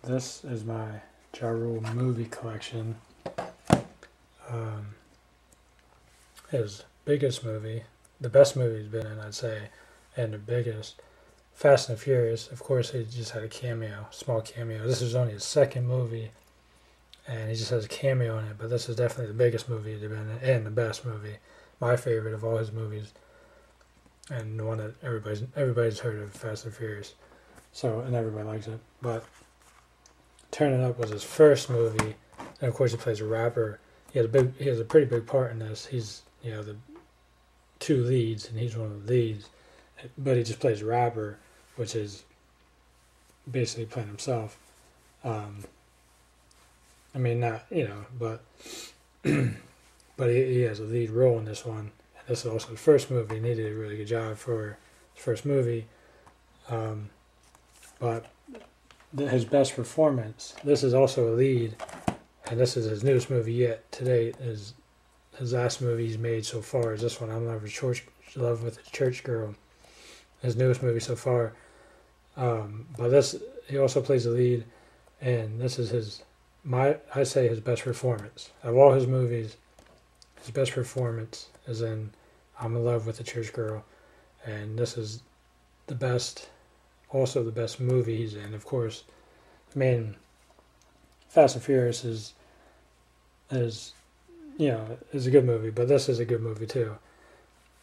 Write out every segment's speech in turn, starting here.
This is my Ja Rule movie collection. His biggest movie, the best movie he's been in, I'd say, and the biggest, Fast and Furious. Of course, he just had a cameo, small cameo. This is only his second movie, and he just has a cameo in it. But this is definitely the biggest movie he's been in, and the best movie, my favorite of all his movies, and the one that everybody's heard of, Fast and Furious. So, and everybody likes it. But Turn It Up was his first movie, and of course he plays a rapper. He has a pretty big part in this. He's the two leads, and he's one of the leads. But he just plays a rapper, which is basically playing himself. I mean, not but but he has a lead role in this one. And this is also his first movie, and he did a really good job for his first movie. But his best performance. This is also a lead, and this is his newest movie yet to date. His last movie he's made so far is this one, I'm Love with a Church Girl. His newest movie so far. But this, he also plays the lead, and this is I'd say his best performance of all his movies. His best performance is in I'm in Love with a Church Girl, and this is the best. Also, the best movie he's in, of course. I mean, Fast and Furious is a good movie, but this is a good movie too.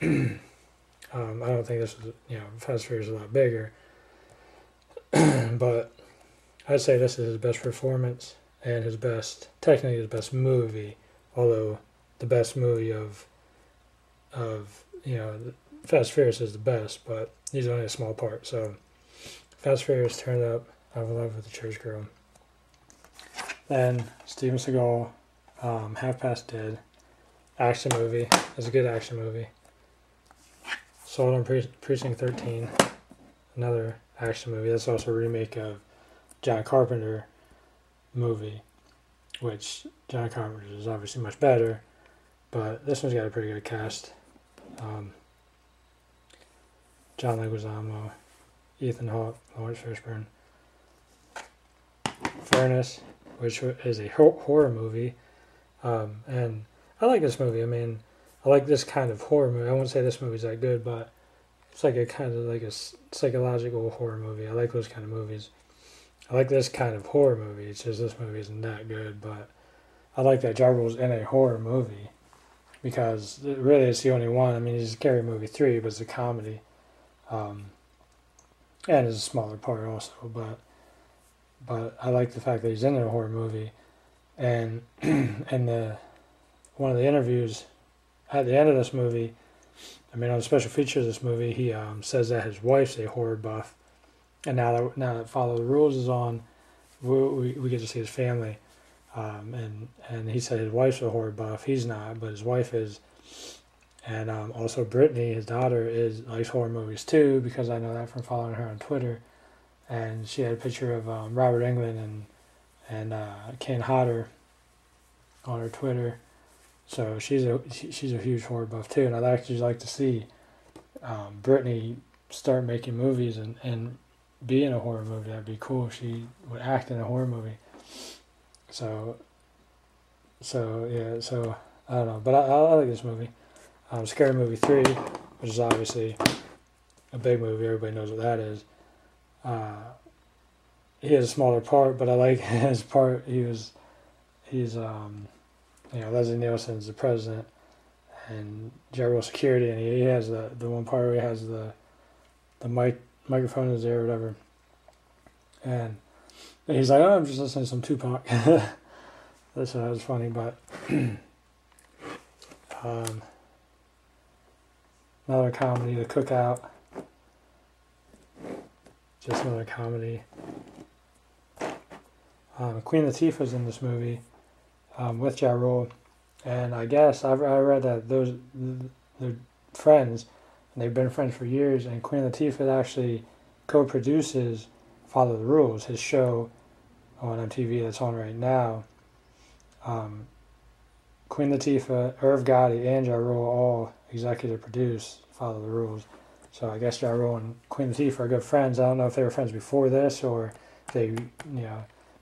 I don't think this is Fast and Furious is a lot bigger, but I'd say this is his best performance and technically his best movie. Although the best movie of Fast and Furious is the best, but he's only a small part. So. Fast Furious, Turn It Up, I'm in Love with the Church Girl. Then Steven Seagal, Half Past Dead, action movie. It's a good action movie. Sold on Precinct 13, another action movie. That's also a remake of John Carpenter movie, which John Carpenter is obviously much better, but this one's got a pretty good cast. John Leguizamo, Ethan Hawke, Lawrence Fishburne. Furnace, which is a horror movie, and I like this movie. I mean, I like this kind of horror movie. I won't say this movie's that good, but it's like a kind of like a psychological horror movie. I like those kind of movies. I like this kind of horror movie. It's just this movie isn't that good, but I like that Ja Rule's in a horror movie because really it's the only one. I mean, he's Scary Movie 3, but it's a comedy. And it's a smaller part also, but I like the fact that he's in a horror movie, and one of the interviews at the end of this movie, I mean on the special features of this movie, he says that his wife's a horror buff, and now that Follow the Rules is on, we get to see his family, and he said his wife's a horror buff. He's not, but his wife is. And also Brittany, his daughter, likes horror movies too, because I know that from following her on Twitter. And she had a picture of Robert Englund and Kane Hodder on her Twitter. So she's a huge horror buff too. And I'd actually like to see Brittany start making movies and be in a horror movie. That'd be cool if she would act in a horror movie. So I don't know, but I like this movie. Scary Movie 3, which is obviously a big movie. Everybody knows what that is. He has a smaller part, but I like his part. He's Leslie Nielsen's the president, and Ja Rule security, and he has the one part where he has the microphone is there or whatever, and he's like, oh, I'm just listening to some Tupac. That was funny, but another comedy, The Cookout. Just another comedy. Queen Latifah's in this movie with Ja Rule, and I guess I read that they're friends, and they've been friends for years. And Queen Latifah actually co-produces Follow the Rules, his show on MTV that's on right now. Queen Latifah, Irv Gotti, and Ja Rule all executive produce Follow the Rules. So I guess Ja Rule and Queen Latifah are good friends. I don't know if they were friends before this or they,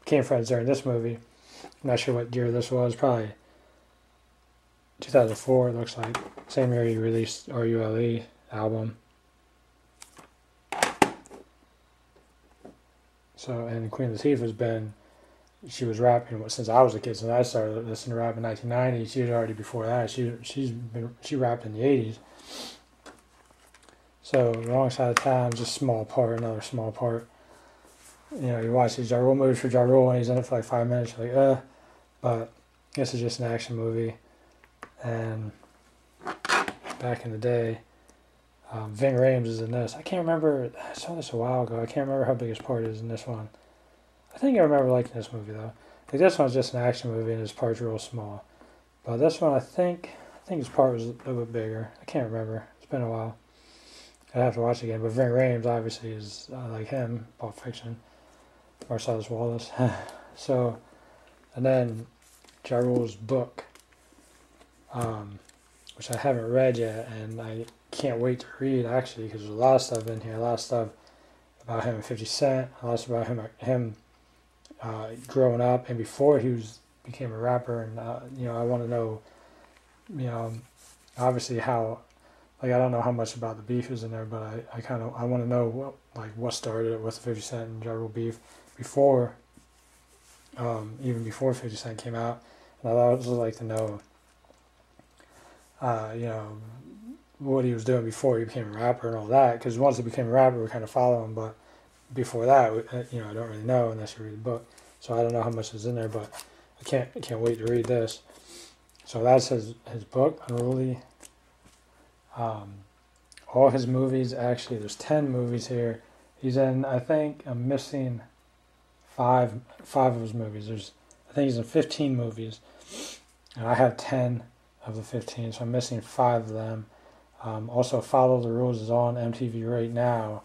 became friends during this movie. I'm not sure what year this was. Probably 2004. It looks like same year he released RULE album. So, and Queen Latifah's she was rapping since I was a kid. Since I started listening to rap in 1990, she was already before that. She rapped in the 80s. So, Wrong Side of Town, just small part, another small part. You know, you watch these Ja Rule movies for Ja Rule and he's in it for like 5 minutes, you're like, but this is just an action movie. And back in the day, Ving Rhames is in this. I can't remember, I saw this a while ago, I can't remember how big his part is in this one. I think I remember liking this movie though. Like this one's just an action movie and his part's real small. But this one I think his part was a little bit bigger. I can't remember, it's been a while. I'd have to watch it again, but Ving Rhames obviously is like him, Pulp Fiction, Marcellus Wallace. So, and then Ja Rule's book, which I haven't read yet, and I can't wait to read actually, because there's a lot of stuff in here, a lot of stuff about him and 50 Cent, a lot of stuff about him growing up and before he became a rapper, and I want to know, obviously how. Like I don't know how much about the beef is in there, but I want to know what started it with 50 Cent and Ja Rule beef before, even before 50 Cent came out. And I'd also like to know, what he was doing before he became a rapper and all that. Because once he became a rapper, we kind of follow him, but before that, I don't really know unless you read the book. So I don't know how much is in there, but I can't wait to read this. So that's his book, Unruly. All his movies, actually, there's 10 movies here. He's in, I think, I'm missing five of his movies. I think he's in 15 movies, and I have 10 of the 15, so I'm missing 5 of them. Also, Follow the Rules is on MTV right now,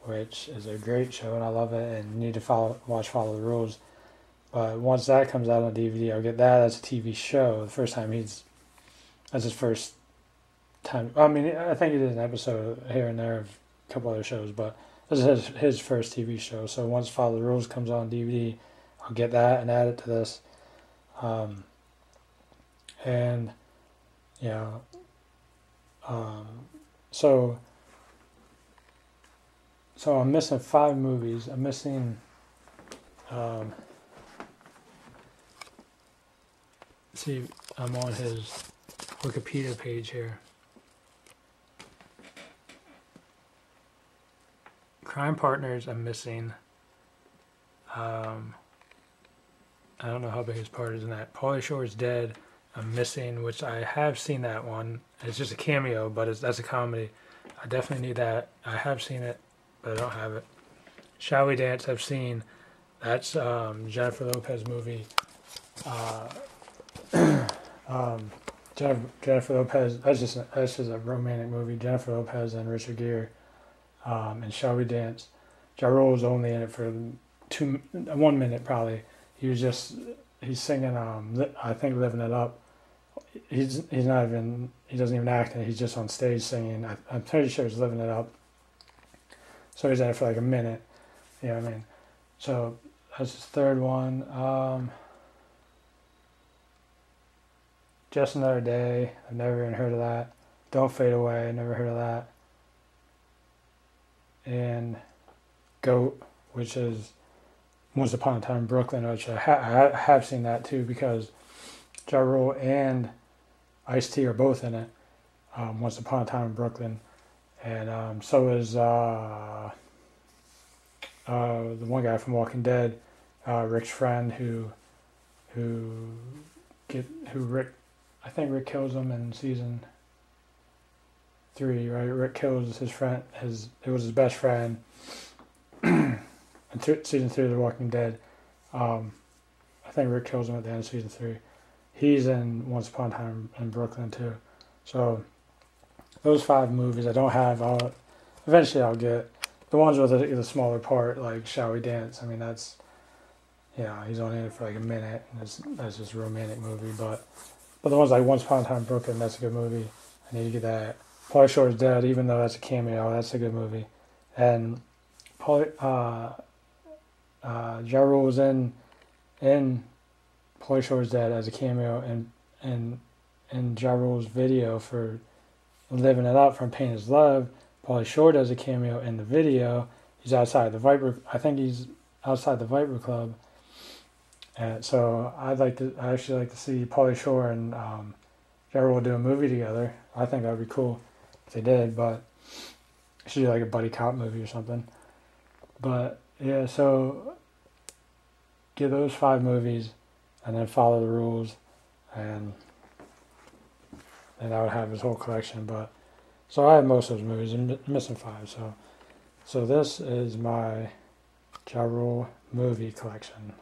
which is a great show, and I love it, and you need to watch Follow the Rules. But once that comes out on DVD, I'll get that as a TV show. The first time that's his first time. I mean, I think he did an episode here and there of a couple other shows, but this is his first TV show. So once Follow the Rules comes on DVD, I'll get that and add it to this. So I'm missing 5 movies. I'm missing. See, I'm on his Wikipedia page here. Crime Partners, I'm missing. I don't know how big his part is in that. Pauly Shore's Dead, I'm missing, which I have seen that one. It's just a cameo, but that's a comedy. I definitely need that. I have seen it, but I don't have it. Shall We Dance, I've seen. That's Jennifer Lopez movie. Jennifer Lopez, that's just a romantic movie. Jennifer Lopez and Richard Gere. And Shall We Dance. Ja Rule was only in it for 1 minute probably. He's singing I think Living It Up. He doesn't even act in it, he's just on stage singing. I'm pretty sure he's Living It Up. So he's in it for like a minute. You know what I mean? So that's his third one. Just Another Day, I've never even heard of that. Don't Fade Away, never heard of that. And Goat, which is Once Upon a Time in Brooklyn, which I have seen that too, because Ja Rule and Ice-T are both in it. Once Upon a Time in Brooklyn, and so is the one guy from Walking Dead, Rick's friend, I think Rick kills him in season 3, right? Rick kills his friend. It was his best friend. In season 3 of The Walking Dead, I think Rick kills him at the end of season 3. He's in Once Upon a Time in Brooklyn too. So those 5 movies I don't have. Eventually I'll get the ones with the smaller part, like Shall We Dance. I mean that's, he's only in it for like a minute, and that's just a romantic movie. But the ones like Once Upon a Time in Brooklyn, that's a good movie. I need to get that. Pauly Shore's Dead, even though that's a cameo, that's a good movie. And Ja Rule was in in Pauly Shore's dad as a cameo in Ja Rule's video for Living It Up from Pain Is Love. Pauly Shore does a cameo in the video. He's outside the Viper. I think he's outside the Viper Club. And so I actually like to see Pauly Shore and Ja Rule do a movie together. I think that would be cool if they did, but it should be like a buddy cop movie or something. But yeah, so get those 5 movies and then follow the rules, and I would have his whole collection. But so I have most of those movies. I'm missing 5. So this is my Ja Rule movie collection.